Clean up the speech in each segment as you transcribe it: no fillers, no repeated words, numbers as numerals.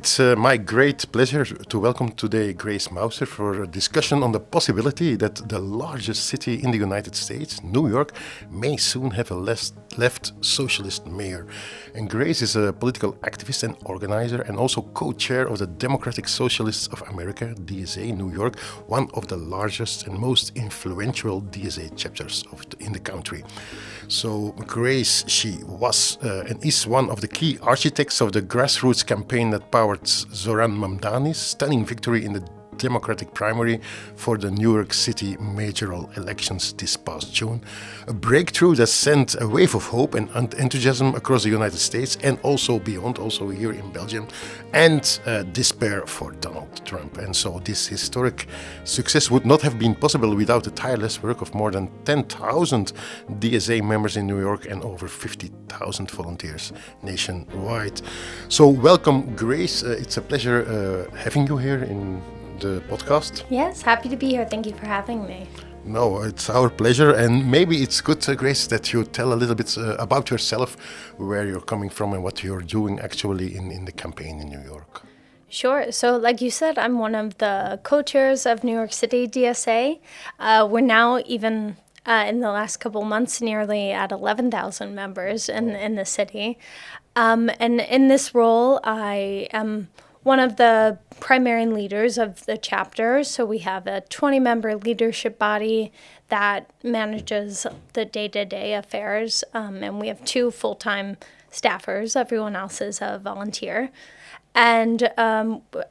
It's my great pleasure to welcome today Grace Mausser for a discussion on the possibility that the largest city in the United States, New York, may soon have a left socialist mayor. And Grace is a political activist and organizer and also co-chair of the Democratic Socialists of America, DSA New York, one of the largest and most influential DSA chapters in the country. So Grace, she was and is one of the key architects of the Grassroots campaign that powered Zohran Mamdani's stunning victory in the Democratic primary for the New York City mayoral elections this past June. A breakthrough that sent a wave of hope and enthusiasm across the United States and also beyond, also here in Belgium, and despair for Donald Trump. And so this historic success would not have been possible without the tireless work of more than 10,000 DSA members in New York and over 50,000 volunteers nationwide. So welcome, Grace. It's a pleasure having you here in the podcast. Yes, happy to be here. Thank you for having me. No, it's our pleasure. And maybe it's good, Grace, that you tell a little bit about yourself, where you're coming from and what you're doing actually in the campaign in New York. Sure. So like you said, I'm one of the co-chairs of New York City DSA. We're now even in the last couple months nearly at 11,000 members in the city. And in this role, I am one of the primary leaders of the chapter. So we have a 20-member leadership body that manages the day-to-day affairs, and we have 2 full-time staffers. Everyone else is a volunteer. And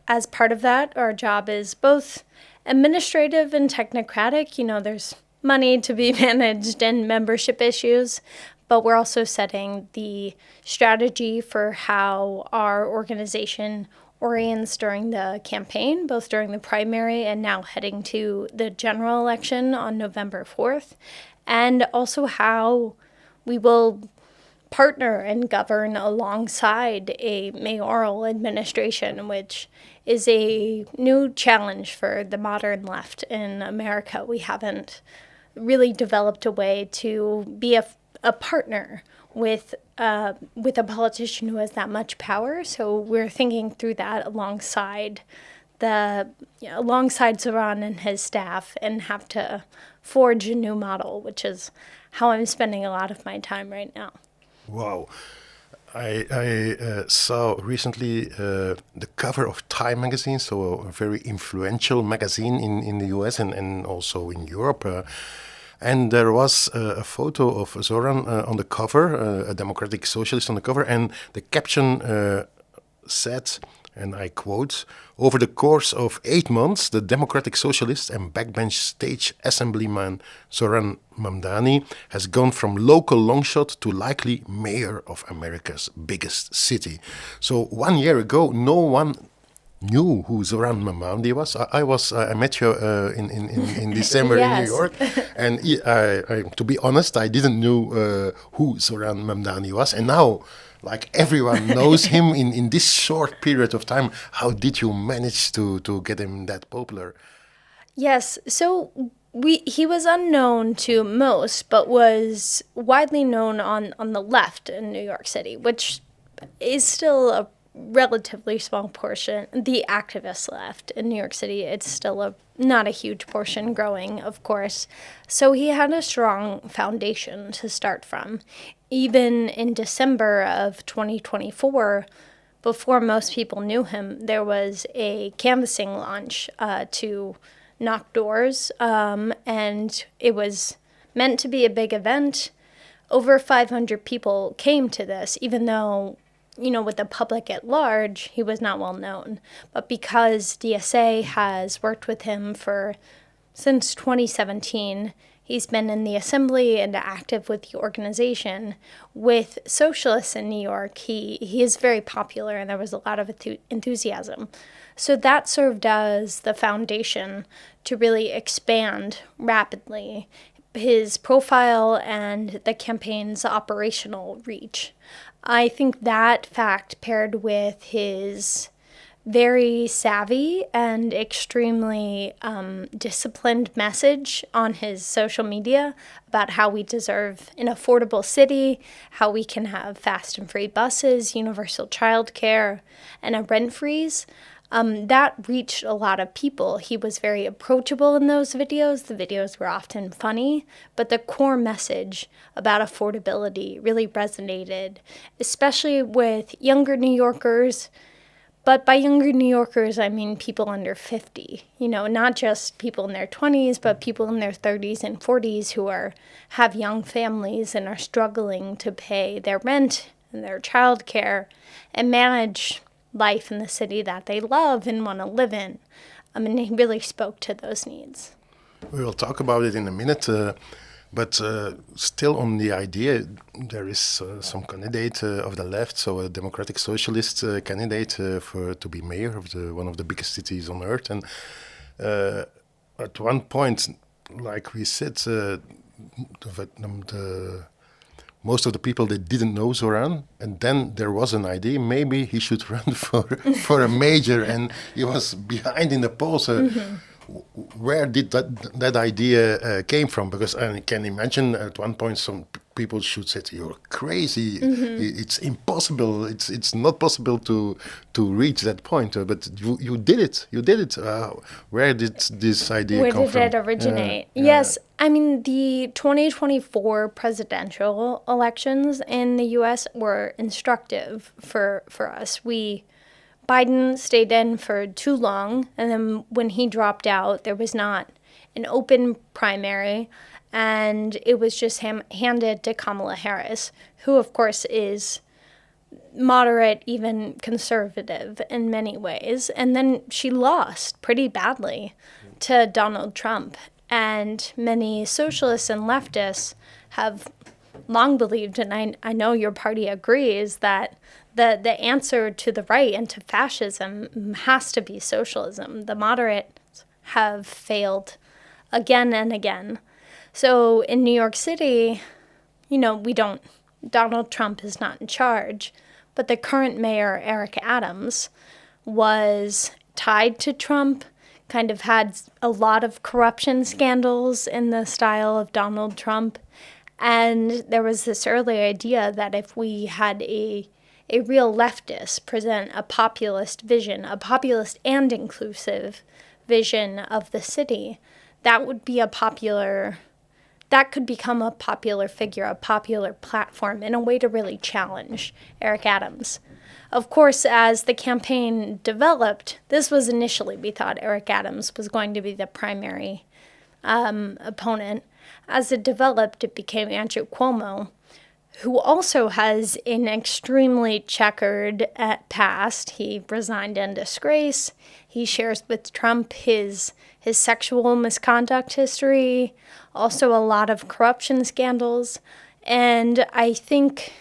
as part of that, our job is both administrative and technocratic. You know, there's money to be managed and membership issues, but we're also setting the strategy for how our organization orients during the campaign, both during the primary and now heading to the general election on November 4th, and also how we will partner and govern alongside a mayoral administration, which is a new challenge for the modern left in America. We haven't really developed a way to be a partner with a politician who has that much power. So we're thinking through that alongside Zohran and his staff, and have to forge a new model, which is how I'm spending a lot of my time right now. Wow. I saw recently the cover of Time magazine, so a very influential magazine in the US and also in Europe. And there was a photo of Zohran on the cover, a democratic socialist on the cover, and the caption said, and I quote, "Over the course of 8 months, the democratic socialist and backbench state assemblyman Zohran Mamdani has gone from local longshot to likely mayor of America's biggest city." So 1 year ago, no one knew who Zohran Mamdani was. I met you in December Yes. in New York, and to be honest, I didn't know who Zohran Mamdani was, and now, like, everyone knows him in this short period of time. How did you manage to get him that popular? Yes, so he was unknown to most, but was widely known on the left in New York City, which is still a relatively small portion. The activist left in New York City, it's still not a huge portion, growing, of course. So he had a strong foundation to start from. Even in December of 2024, before most people knew him, there was a canvassing launch to knock doors, and it was meant to be a big event. Over 500 people came to this, even though, you know, with the public at large, he was not well known. But because DSA has worked with him since 2017, he's been in the assembly and active with the organization. With socialists in New York, he is very popular, and there was a lot of enthusiasm. So that served as the foundation to really expand rapidly his profile and the campaign's operational reach. I think that fact, paired with his very savvy and extremely disciplined message on his social media about how we deserve an affordable city, how we can have fast and free buses, universal childcare, and a rent freeze. That reached a lot of people. He was very approachable in those videos. The videos were often funny, but the core message about affordability really resonated, especially with younger New Yorkers. But by younger New Yorkers, I mean people under 50, not just people in their 20s, but people in their 30s and 40s who have young families and are struggling to pay their rent and their childcare and manage life in the city that they love and want to live in. And he really spoke to those needs. We will talk about it in a minute, but still on the idea, there is some candidate of the left, so a democratic socialist candidate to be mayor of one of the biggest cities on earth. And at one point, like we said, most of the people, they didn't know Zohran, and then there was an idea, maybe he should run for a mayor, and he was behind in the polls. Where did that idea came from? Because I can imagine at one point some people should say, "You're crazy. It's impossible. It's not possible to reach that point." But you did it. You did it. Where did this idea come from? Where did it originate? Yes. I mean, the 2024 presidential elections in the U.S. were instructive for us. Biden stayed in for too long, and then when he dropped out, there was not an open primary, and it was just handed to Kamala Harris, who, of course, is moderate, even conservative in many ways. And then she lost pretty badly to Donald Trump. And many socialists and leftists have long believed, and I know your party agrees, that the answer to the right and to fascism has to be socialism. The moderates have failed again and again. So in New York City, Donald Trump is not in charge, but the current mayor, Eric Adams, was tied to Trump, kind of had a lot of corruption scandals in the style of Donald Trump. And there was this early idea that if we had a real leftist present a populist vision, a populist and inclusive vision of the city, that could become a popular figure, a popular platform, and a way to really challenge Eric Adams. Of course, as the campaign developed, this was initially, we thought Eric Adams was going to be the primary opponent. As it developed, it became Andrew Cuomo, who also has an extremely checkered past. He resigned in disgrace. He shares with Trump his sexual misconduct history, also a lot of corruption scandals. And I think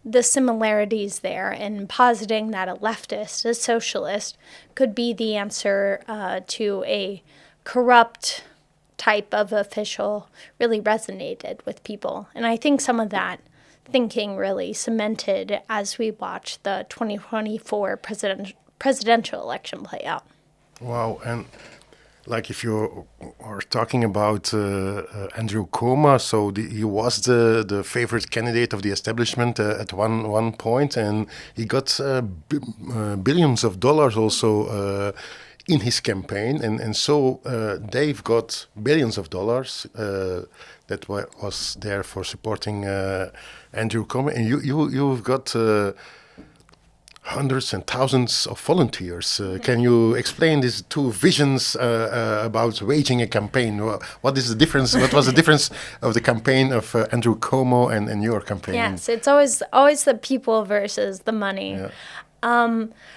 the similarities there in positing that a leftist, a socialist, could be the answer to a corrupt type of official really resonated with people. And I think some of that thinking really cemented as we watched the 2024 presidential election play out. Wow. And like if you are talking about Andrew Cuomo, so he was the favorite candidate of the establishment at one point, and he got billions of dollars also in his campaign, and so they've got billions of dollars that was there for supporting Andrew Cuomo, and you've got hundreds and thousands of volunteers. Can you explain these two visions about waging a campaign? What is the difference? What was the difference of the campaign of Andrew Cuomo and your campaign? Yes, it's always the people versus the money. Yeah.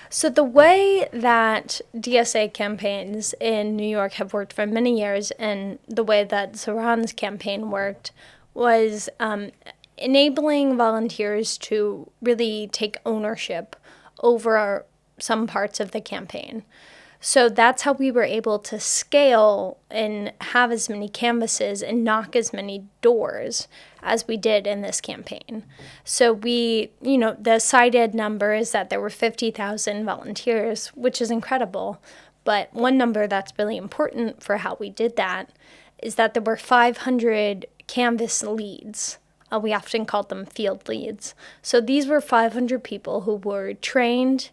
So the way that DSA campaigns in New York have worked for many years, and the way that Zohran's campaign worked, was enabling volunteers to really take ownership over some parts of the campaign. So that's how we were able to scale and have as many canvases and knock as many doors as we did in this campaign. So the cited number is that there were 50,000 volunteers, which is incredible. But one number that's really important for how we did that is that there were 500 canvas leads. We often called them field leads. So these were 500 people who were trained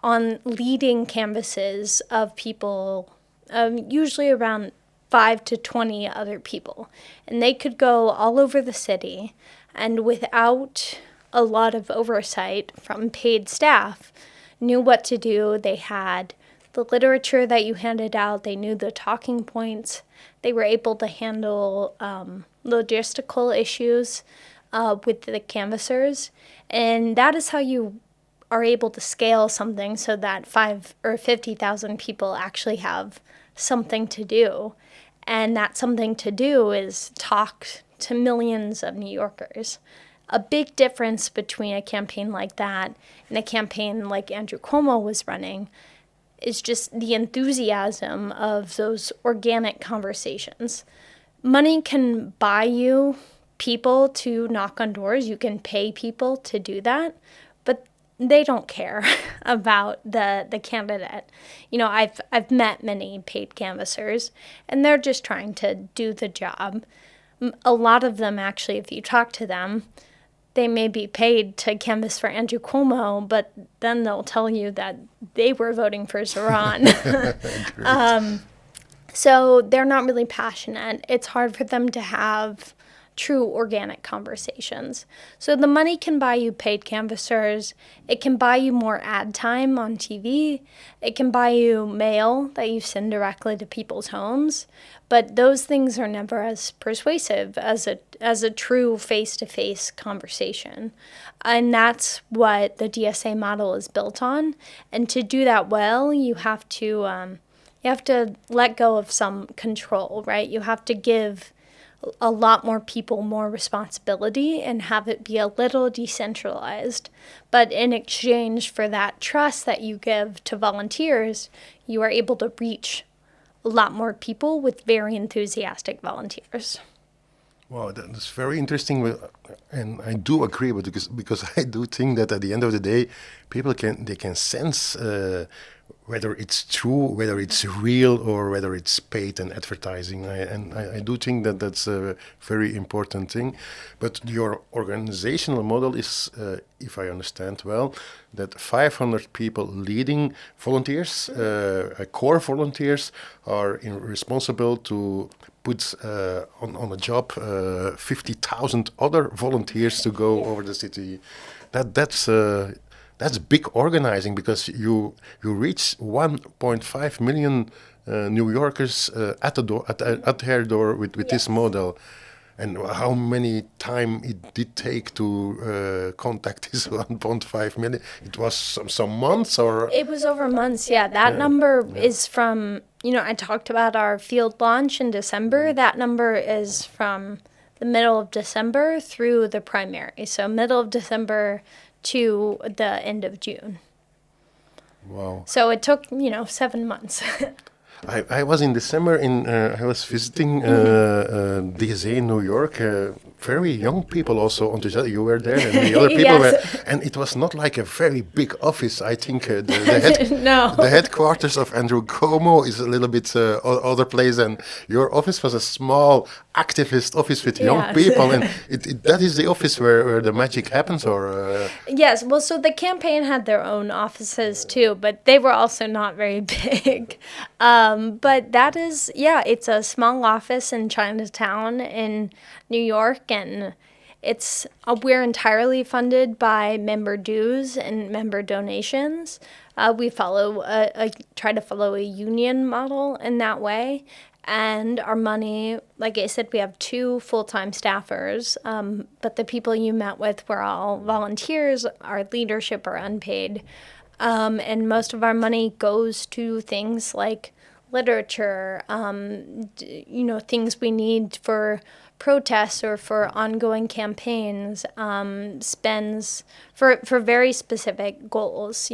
on leading canvases of people, usually around 5 to 20 other people. And they could go all over the city, and without a lot of oversight from paid staff, knew what to do. They had the literature that you handed out. They knew the talking points. They were able to handle logistical issues with the canvassers. And that is how you are able to scale something so that 5 or 50,000 people actually have something to do. And that something to do is talk to millions of New Yorkers. A big difference between a campaign like that and a campaign like Andrew Cuomo was running is just the enthusiasm of those organic conversations. Money can buy you people to knock on doors. You can pay people to do that, but they don't care about the candidate. I've met many paid canvassers, and they're just trying to do the job. A lot of them, actually, if you talk to them, they may be paid to canvass for Andrew Cuomo, but then they'll tell you that they were voting for Zohran. So they're not really passionate. It's hard for them to have true organic conversations. So the money can buy you paid canvassers. It can buy you more ad time on TV. It can buy you mail that you send directly to people's homes. But those things are never as persuasive as a true face-to-face conversation. And that's what the DSA model is built on. And to do that well, you have to let go of some control, right? You have to give a lot more people more responsibility and have it be a little decentralized. But in exchange for that trust that you give to volunteers, you are able to reach a lot more people with very enthusiastic volunteers. Wow, that's very interesting, and I do agree with it because I do think that at the end of the day, people can sense whether it's true, whether it's real, or whether it's paid and advertising. I do think that that's a very important thing. But your organizational model is, if I understand well, that 500 people leading volunteers, core volunteers, are responsible to put on a job 50,000 other volunteers to go over the city. That's big organizing, because you reach 1.5 million New Yorkers at their door with Yes. this model. And how many time it did take to contact this 1.5 million? It was some months, or? It was over months, yeah. That number is from, I talked about our field launch in December. That number is from the middle of December through the primary. So middle of December to the end of June. Wow. So it took, 7 months. I was in December I was visiting DSA in New York. Very young people also. You were there, and the other people Yes. were. And it was not like a very big office. I think No. the headquarters of Andrew Cuomo is a little bit other place, and your office was a small activist office with young Yes. people, and that is the office where the magic happens, or. Yes, well, so the campaign had their own offices too, but they were also not very big. But that is, it's a small office in Chinatown in New York, and we're entirely funded by member dues and member donations. We try to follow a union model in that way. And our money, like I said, we have 2 full-time staffers, but the people you met with were all volunteers. Our leadership are unpaid. And most of our money goes to things like literature, things we need for protests or for ongoing campaigns, spends for very specific goals.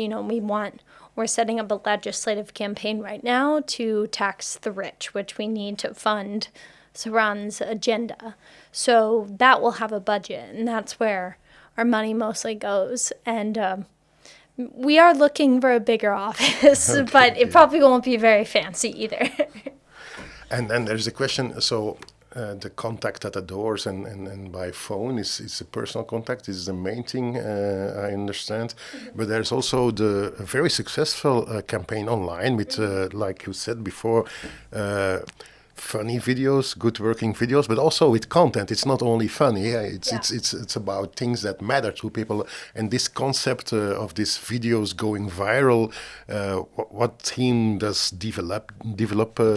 We're setting up a legislative campaign right now to tax the rich, which we need to fund Zohran's agenda. So that will have a budget, and that's where our money mostly goes. And we are looking for a bigger office, Okay, but it yeah. probably won't be very fancy either. And then there's a question. So the contact at the doors and by phone is a personal contact. Is the main thing, I understand. But there's also the very successful campaign online with, like you said before, funny videos, good working videos, but also with content. It's not only funny. Yeah, it's about things that matter to people. And this concept of these videos going viral, what team does develop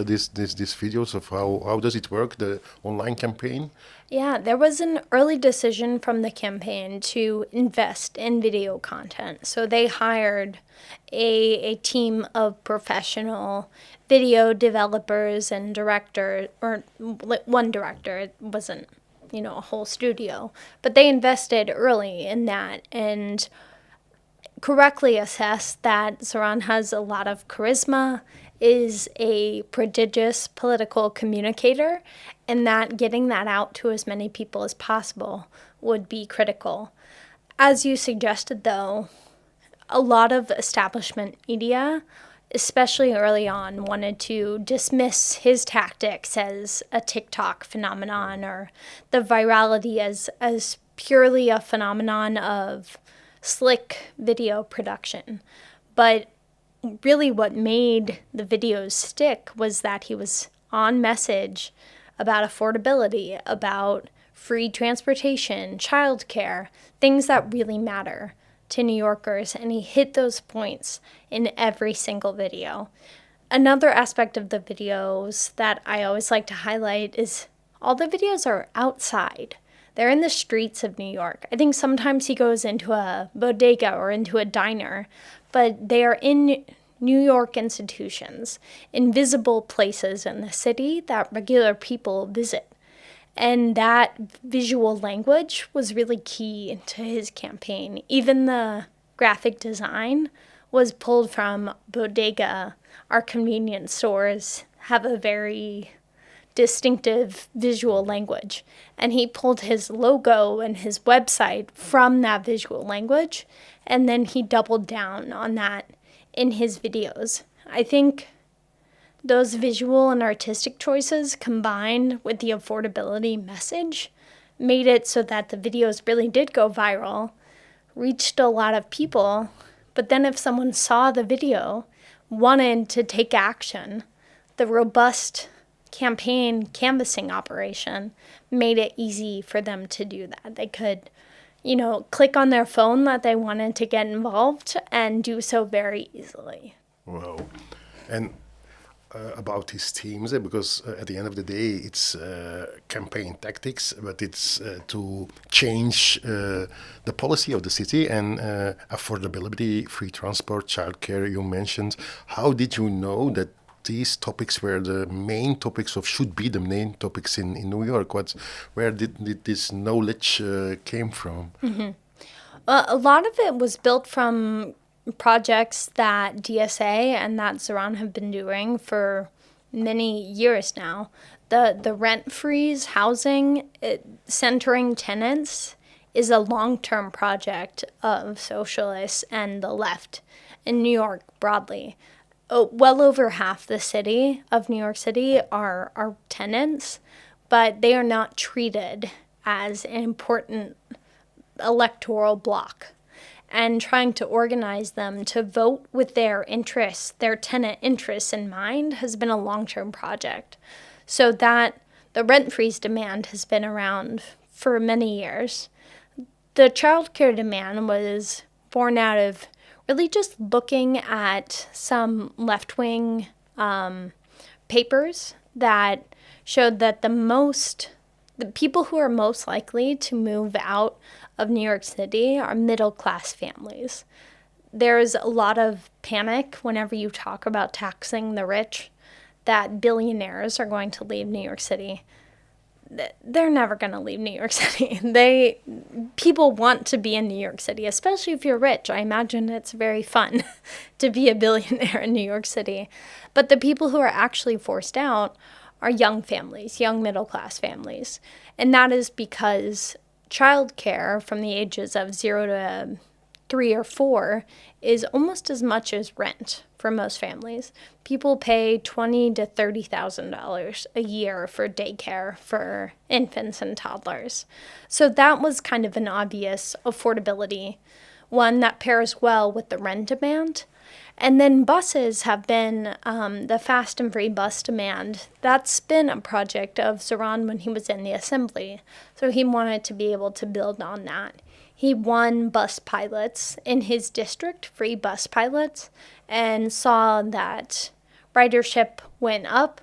these videos of how does it work, the online campaign? Yeah, there was an early decision from the campaign to invest in video content. So they hired a team of professional video developers and directors, or one director. It wasn't, a whole studio. But they invested early in that and correctly assessed that Zohran has a lot of charisma, is a prodigious political communicator, and that getting that out to as many people as possible would be critical. As you suggested, though, a lot of establishment media, especially early on, wanted to dismiss his tactics as a TikTok phenomenon or the virality as purely a phenomenon of slick video production. But really what made the videos stick was that he was on message about affordability, about free transportation, childcare, things that really matter to New Yorkers, and he hit those points in every single video. Another aspect of the videos that I always like to highlight is all the videos are outside. They're in the streets of New York. I think sometimes he goes into a bodega or into a diner, but they are in New York institutions, invisible places in the city that regular people visit. And that visual language was really key to his campaign. Even the graphic design was pulled from bodega. Our convenience stores have a very distinctive visual language. And he pulled his logo and his website from that visual language, and then he doubled down on that in his videos. I think those visual and artistic choices combined with the affordability message made it so that the videos really did go viral, reached a lot of people, but then if someone saw the video, wanted to take action, the robust campaign canvassing operation made it easy for them to do that. They could, click on their phone that they wanted to get involved and do so very easily. Wow. And about his teams, because at the end of the day, it's campaign tactics, but it's to change the policy of the city and affordability, free transport, childcare, you mentioned. How did you know that these topics were the main topics should be the main topics in New York? Where did this knowledge came from? Mm-hmm. A lot of it was built from projects that DSA and that Zohran have been doing for many years now. The rent freeze housing, centering tenants, is a long-term project of socialists and the left in New York broadly. Well over half the city of New York City are tenants, but they are not treated as an important electoral bloc. And trying to organize them to vote with their interests, their tenant interests in mind, has been a long-term project. So that the rent freeze demand has been around for many years. The childcare demand was born out of really just looking at some left-wing papers that showed that the people who are most likely to move out of New York City are middle-class families. There's a lot of panic whenever you talk about taxing the rich, that billionaires are going to leave New York City. They're never going to leave New York City. People want to be in New York City, especially if you're rich. I imagine it's very fun to be a billionaire in New York City. But the people who are actually forced out are young families, young middle-class families. And that is because childcare from the ages of 0 to 3 or 4 is almost as much as rent for most families. People pay $20,000 to $30,000 a year for daycare for infants and toddlers. So that was kind of an obvious affordability, one that pairs well with the rent demand. And then buses have been the fast and free bus demand. That's been a project of Zohran when he was in the assembly. So he wanted to be able to build on that. He won bus pilots in his district, free bus pilots, and saw that ridership went up.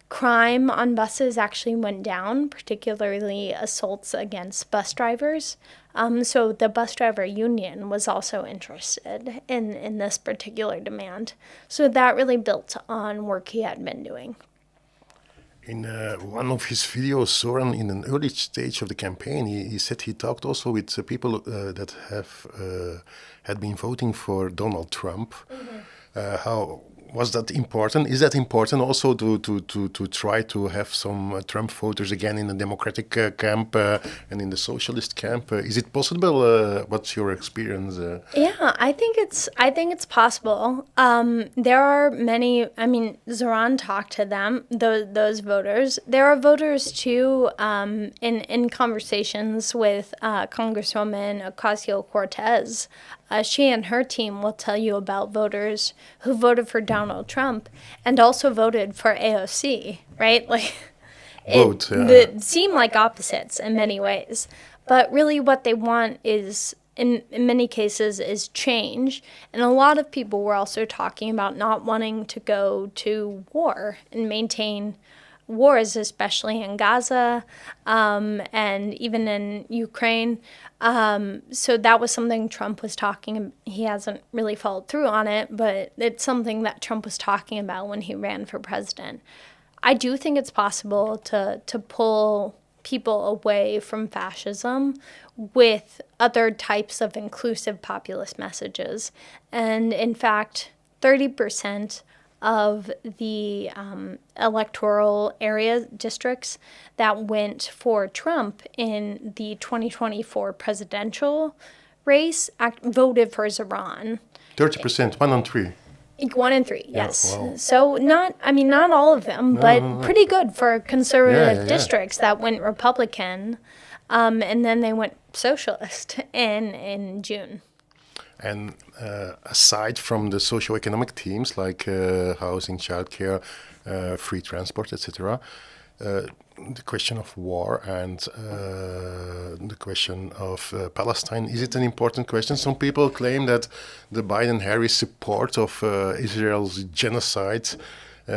Crime on buses actually went down, particularly assaults against bus drivers. So the bus driver union was also interested in this particular demand. So that really built on work he had been doing. In one of his videos, Zohran, in an early stage of the campaign, he said he talked also with people that had been voting for Donald Trump. How was that important? Is that important also to try to have some Trump voters again in the Democratic camp and in the socialist camp? Is it possible? What's your experience? Yeah, I think it's possible. There are many. I mean, Zohran talked to them, those voters. There are voters too. In conversations with Congresswoman Ocasio-Cortez. She and her team will tell you about voters who voted for Donald Trump and also voted for AOC, right? Like, it seem like opposites in many ways. But really what they want is, in many cases, is change. And a lot of people were also talking about not wanting to go to war and maintain wars, especially in Gaza and even in Ukraine. So that was something Trump was talking. He hasn't really followed through on it, but it's something that Trump was talking about when he ran for president. I do think it's possible to pull people away from fascism with other types of inclusive populist messages. And in fact, 30% of the electoral area districts that went for Trump in the 2024 presidential race voted for Zohran. 30%, 1 on 3. 1 in 3, yes. Yeah, wow. So not all of them, but pretty good for conservative districts that went Republican, and then they went socialist in June. And aside from the socio-economic themes like housing, childcare, free transport, etc., the question of war and the question of Palestine, is it an important question? Some people claim that the Biden-Harris support of Israel's genocide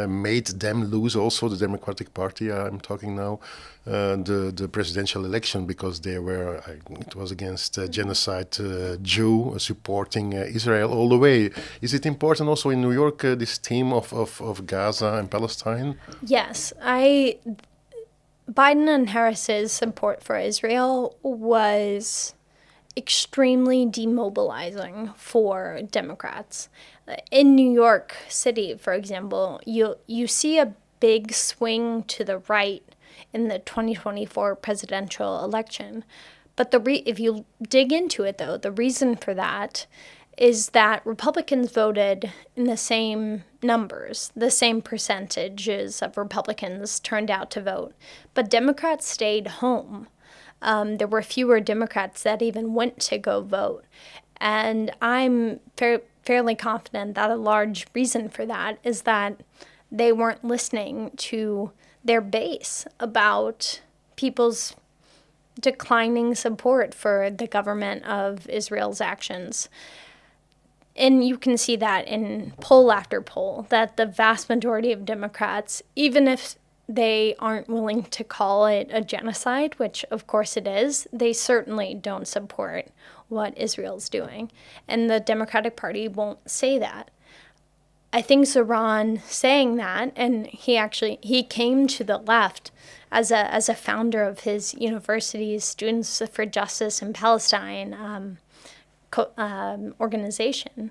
made them lose, also the Democratic Party, I'm talking now, the presidential election, because they were, it was against genocide Jew supporting Israel all the way. Is it important also in New York, this theme of Gaza and Palestine? Yes, Biden and Harris's support for Israel was extremely demobilizing for Democrats. In New York City, for example, you see a big swing to the right in the 2024 presidential election. But if you dig into it, though, the reason for that is that Republicans voted in the same numbers, the same percentages of Republicans turned out to vote. But Democrats stayed home. There were fewer Democrats that even went to go vote. And I'm fairly confident that a large reason for that is that they weren't listening to their base about people's declining support for the government of Israel's actions. And you can see that in poll after poll, that the vast majority of Democrats, even if they aren't willing to call it a genocide, which of course it is, they certainly don't support what Israel's doing. And the Democratic Party won't say that. I think Zohran saying that, and he came to the left as a founder of his university's Students for Justice in Palestine organization.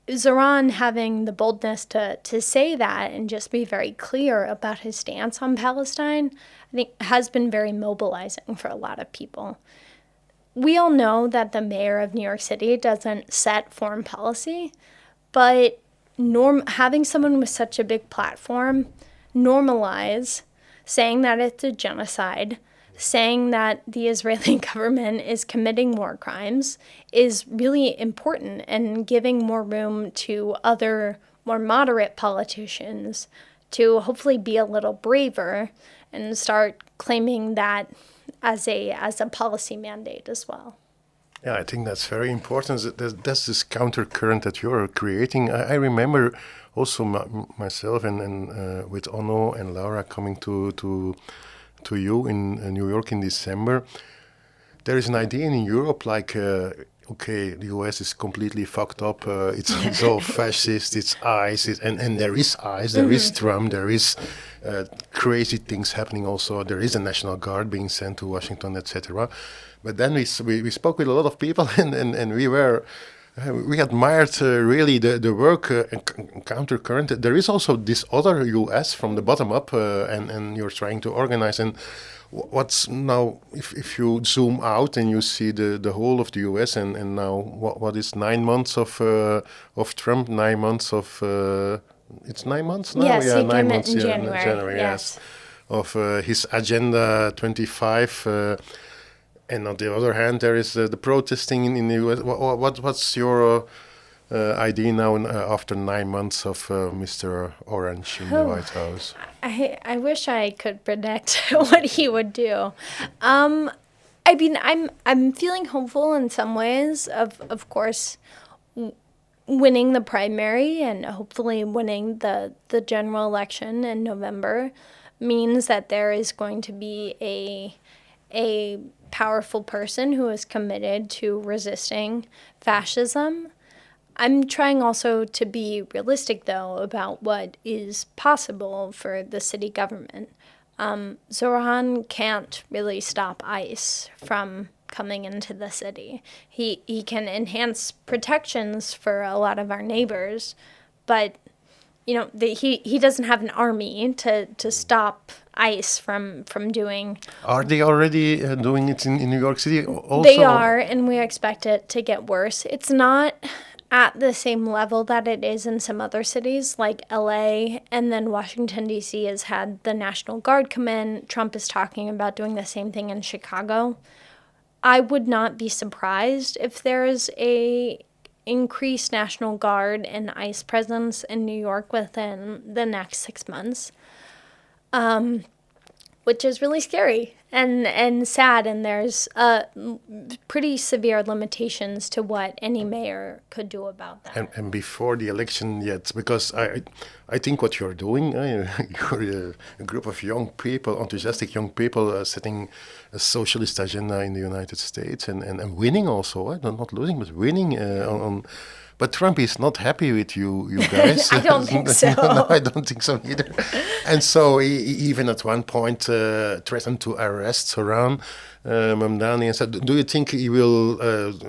Zohran having the boldness to say that and just be very clear about his stance on Palestine, I think has been very mobilizing for a lot of people. We all know that the mayor of New York City doesn't set foreign policy, but having someone with such a big platform normalize saying that it's a genocide, saying that the Israeli government is committing war crimes is really important, and giving more room to other more moderate politicians to hopefully be a little braver and start claiming that as a policy mandate as well. Yeah, I think that's very important. That's this counter current that you're creating. I remember also myself and with Onno and Laura coming to you in New York in December. There is an idea in Europe like, okay, the US is completely fucked up. It's all fascist. It's ICE, and there is ICE. There is Trump. There is crazy things happening. Also, there is a National Guard being sent to Washington, etc. But then we spoke with a lot of people, and we admired really the work and counter current. There is also this other US from the bottom up, and you're trying to organize. And what's now, if you zoom out and you see the whole of the US, and now what is 9 months of Trump, 9 months of it's 9 months now. Yes, Yeah, he 9 came months. in Yeah, January. yes, of his Agenda 25. And on the other hand, there is the protesting in the U.S. What's your idea now after 9 months of Mr. Orange in the White House? I wish I could predict what he would do. I mean, I'm feeling hopeful in some ways. Of course, winning the primary and hopefully winning the general election in November means that there is going to be a powerful person who is committed to resisting fascism. I'm trying also to be realistic, though, about what is possible for the city government. Zohran can't really stop ICE from coming into the city. He can enhance protections for a lot of our neighbors, but he doesn't have an army to stop ICE from doing. Are they already doing it in New York City also? They are, and we expect it to get worse. It's not at the same level that it is in some other cities like LA, and then Washington, D.C. has had the National Guard come in. Trump is talking about doing the same thing in Chicago. I would not be surprised if there's a increased National Guard and ICE presence in New York within the next 6 months, which is really scary and sad. And there's pretty severe limitations to what any mayor could do about that. And before the election yet, because I think what you're doing, you're a group of young people, enthusiastic young people, setting a socialist agenda in the United States and winning also, not losing, but winning on. But Trump is not happy with you guys. I don't think so. No, I don't think so either. And so he even at one point threatened to arrest Zohran Mamdani and said, do you think he will,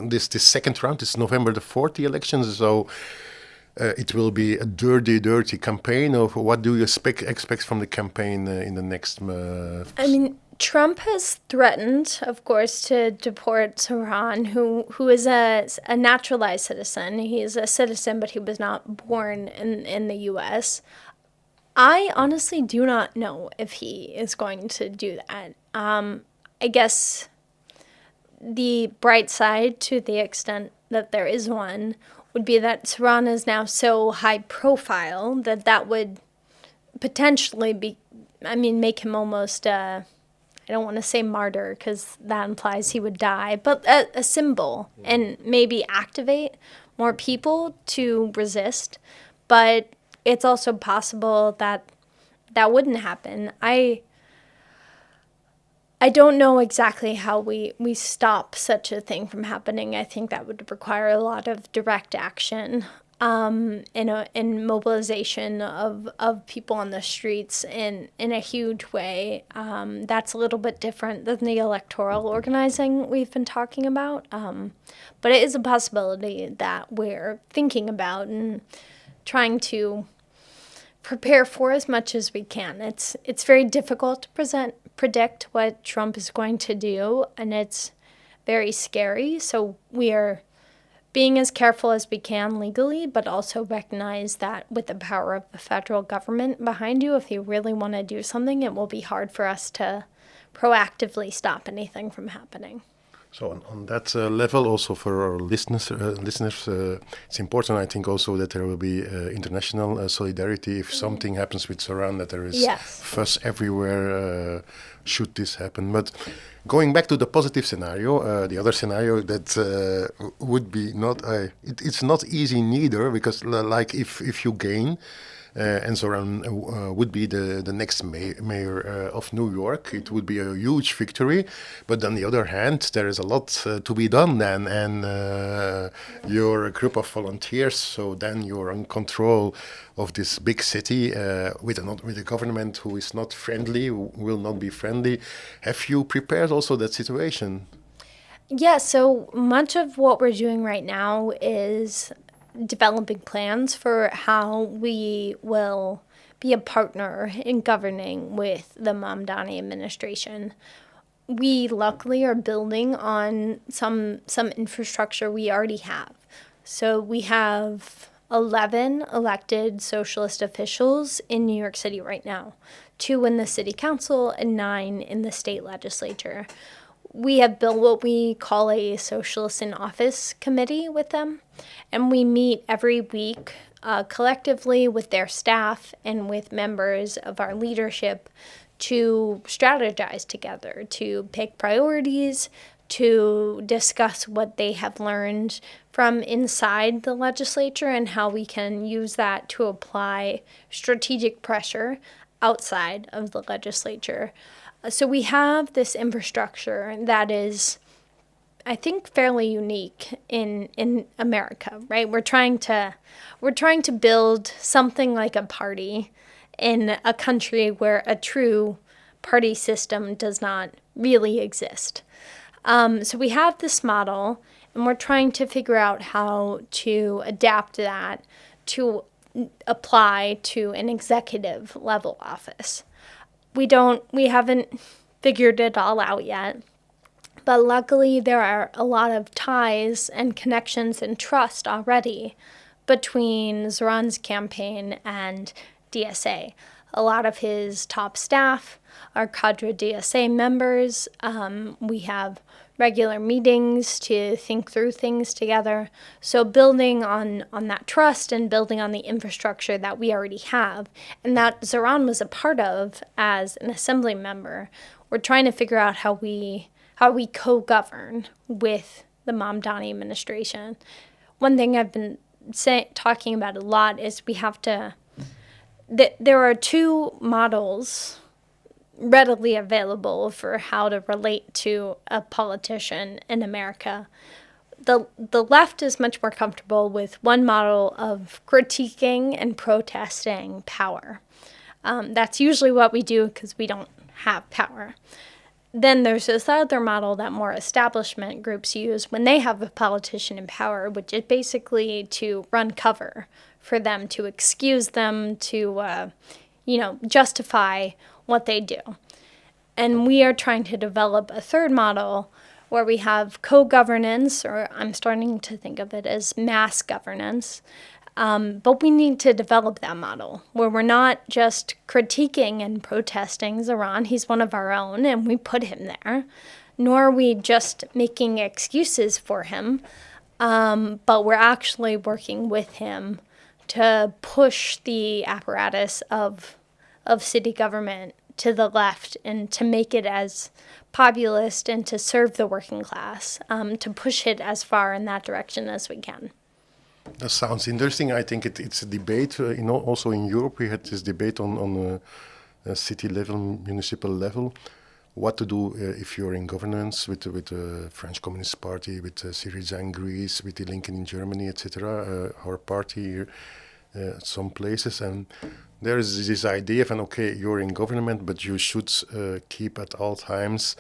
this second round, this November the 4th, the elections, so it will be a dirty campaign? Or what do you expect from the campaign in the next I mean, Trump has threatened, of course, to deport Zohran, who is a naturalized citizen. He is a citizen, but he was not born in the U.S. I honestly do not know if he is going to do that. I guess the bright side, to the extent that there is one, would be that Zohran is now so high profile that would potentially make him almost I don't want to say martyr because that implies he would die, but a symbol, and maybe activate more people to resist. But it's also possible that wouldn't happen. I don't know exactly how we stop such a thing from happening. I think that would require a lot of direct action. in mobilization of people on the streets in a huge way. That's a little bit different than the electoral organizing we've been talking about. But it is a possibility that we're thinking about and trying to prepare for as much as we can. It's very difficult to predict what Trump is going to do, and it's very scary. So we are being as careful as we can legally, but also recognize that with the power of the federal government behind you, if you really want to do something, it will be hard for us to proactively stop anything from happening. So on that level, also for our listeners, it's important, I think, also that there will be international solidarity if something happens with Zohran, that there is fuss everywhere should this happen. But going back to the positive scenario, the other scenario that would be not, it's not easy neither, because like if you gain, and Zohran would be the next mayor of New York. It would be a huge victory. But on the other hand, there is a lot to be done then. And you're a group of volunteers, so then you're in control of this big city with a government who is not friendly, who will not be friendly. Have you prepared also that situation? Yeah, so much of what we're doing right now is developing plans for how we will be a partner in governing with the Mamdani administration. We luckily are building on some infrastructure we already have. So we have 11 elected socialist officials in New York City right now, 2 in the city council and 9 in the state legislature. We have built what we call a socialist in office committee with them, and we meet every week collectively with their staff and with members of our leadership to strategize together, to pick priorities, to discuss what they have learned from inside the legislature and how we can use that to apply strategic pressure outside of the legislature. So we have this infrastructure that is, I think, fairly unique in America, right? We're trying to build something like a party in a country where a true party system does not really exist. So we have this model, and we're trying to figure out how to adapt that to apply to an executive level office. We haven't figured it all out yet, but luckily there are a lot of ties and connections and trust already between Zohran's campaign and DSA. A lot of his top staff are cadre DSA members. We have regular meetings to think through things together. So building on that trust and building on the infrastructure that we already have and that Zohran was a part of as an assembly member, we're trying to figure out how we co-govern with the Mamdani administration. One thing I've been talking about a lot is there are 2 models readily available for how to relate to a politician in America. The left is much more comfortable with one model of critiquing and protesting power. That's usually what we do because we don't have power. Then there's this other model that more establishment groups use when they have a politician in power, which is basically to run cover for them, to excuse them, to justify what they do. And we are trying to develop a third model where we have co-governance, or I'm starting to think of it as mass governance. But we need to develop that model where we're not just critiquing and protesting Zohran. He's one of our own, and we put him there. Nor are we just making excuses for him, but we're actually working with him to push the apparatus of city government to the left and to make it as populist and to serve the working class, to push it as far in that direction as we can. That sounds interesting. I think it's a debate. Also in Europe, we had this debate on a city level, municipal level, what to do if you're in governance with the French Communist Party, with Syriza in Greece, with the Linken in Germany, etc. Our party here, some places, and there is this idea of, okay, you're in government, but you should keep at all times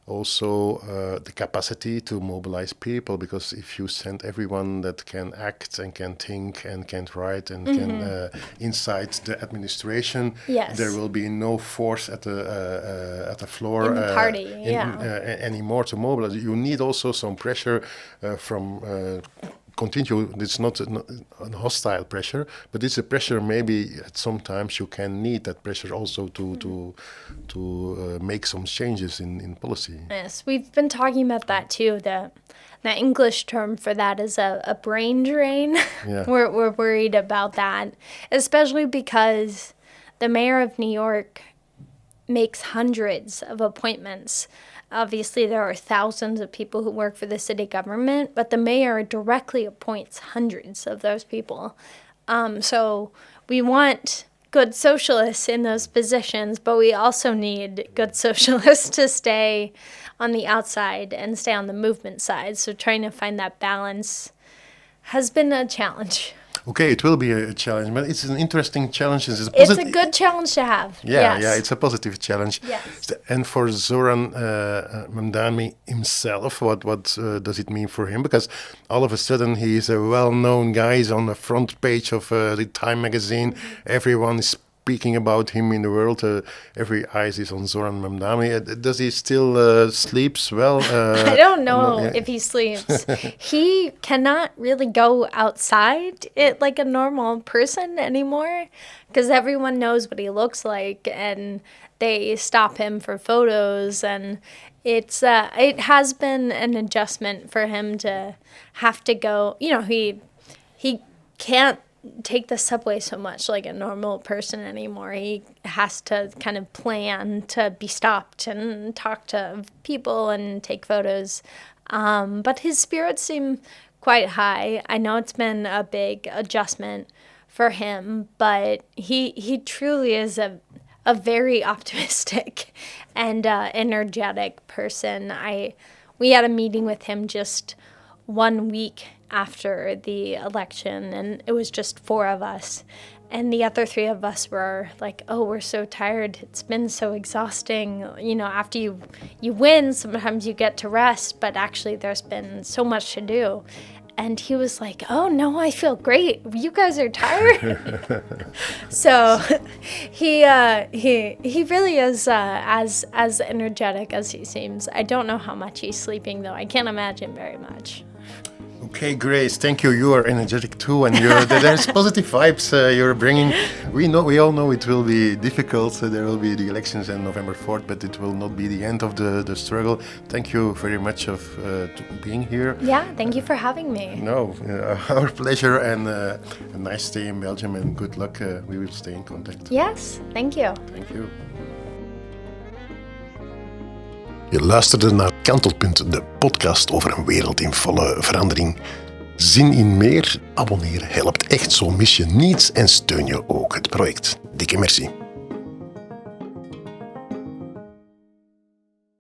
also the capacity to mobilize people, because if you send everyone that can act and can think and can write and can inside the administration, there will be no force at the floor in the party, anymore to mobilize. You need also some pressure from continue. It's not a hostile pressure, but it's a pressure maybe at sometimes you can need that pressure also to make some changes in policy. Yes, we've been talking about that too. The English term for that is a brain drain. Yeah. We're worried about that, especially because the mayor of New York makes hundreds of appointments. Obviously, there are thousands of people who work for the city government, but the mayor directly appoints hundreds of those people. So we want good socialists in those positions, but we also need good socialists to stay on the outside and stay on the movement side. So trying to find that balance has been a challenge. Okay, it will be a challenge, but it's an interesting challenge. It's a good challenge to have. Yeah, yes. Yeah, it's a positive challenge. Yes. And for Zohran Mamdani himself, what does it mean for him? Because all of a sudden he is a well-known guy. He's on the front page of the Time magazine. Everyone is speaking about him in the world. Every eyes is on Zohran Mamdani. Does he still sleeps well? I don't know if he sleeps. He cannot really go outside like a normal person anymore, because everyone knows what he looks like and they stop him for photos, and it has been an adjustment for him to have to go. He can't take the subway so much like a normal person anymore. He has to kind of plan to be stopped and talk to people and take photos. But his spirits seem quite high. I know it's been a big adjustment for him, but he truly is a very optimistic and energetic person. We had a meeting with him just 1 week after the election, and it was just 4 of us, and the other 3 of us were like, oh, we're so tired, it's been so exhausting. After you win, sometimes you get to rest, but actually there's been so much to do. And he was like, oh no, I feel great, you guys are tired. So he really is as energetic as he seems. I don't know how much he's sleeping though. I can't imagine very much. Okay, Grace, thank you. You are energetic too, and there's positive vibes you're bringing. We all know it will be difficult. There will be the elections on November 4th, but it will not be the end of the struggle. Thank you very much of being here. Yeah, thank you for having me. No, our pleasure, and a nice stay in Belgium, and good luck. We will stay in contact. Yes, thank you. Thank you. Je luisterde naar Kantelpunt, de podcast over een wereld in volle verandering. Zin in meer? Abonneren helpt echt, zo mis je niets en steun je ook het project. Dikke merci.